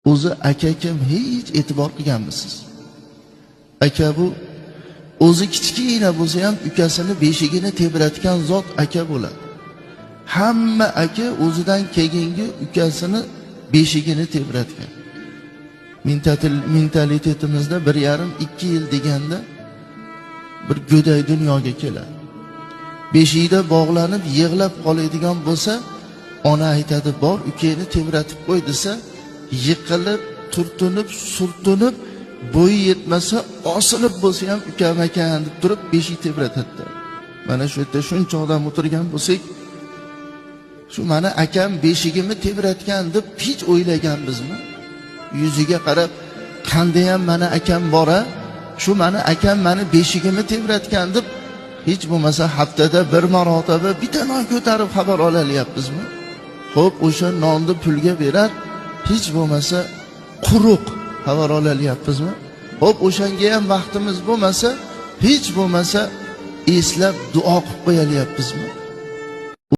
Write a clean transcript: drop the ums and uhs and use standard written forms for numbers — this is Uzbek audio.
o'zi aka kim hech e'tibor qilganmisiz? Aka bu o'zi kichkina bo'lsa ham ukasini beshigini tebratgan zot aka bo'ladi. Hamma aka o'zidan keyingi ukasini beshigini tebratgan. Mentalitetimizda 1,5-2 yil deganda bir go'day dunyoga keladi. Beshikda bog'lanib yig'lab qoladigan bo'lsa, ona aytadi, "Bor, ukangni tebratib qo'y" desa, yiqilib, turtinib, surtinib, bo'yi yetmasa, osilib bo'lsa ham ukam ekan deb turib beshik tebratadi. Mana shu yerda shuncha odam o'tirgan bo'lsak, shu mani akam beshigimni tebratgan deb hech o'ylaganmizmi? Yuziga qarab, qanday ham mani akam bora, shu mani akam mani beshigimni tebratgan deb hech bo'lmasa haftada bir marotaba bitta non ko'tarib xabar olalyapmizmi? Xo'p, o'sha nonni pulga berar, hech bo'lmasa quruq xabar olalyapmizmi? Xo'p, o'shanga ham vaqtimiz bo'lmasa, hech bo'lmasa eslab duo qilib qo'yalyapmizmi?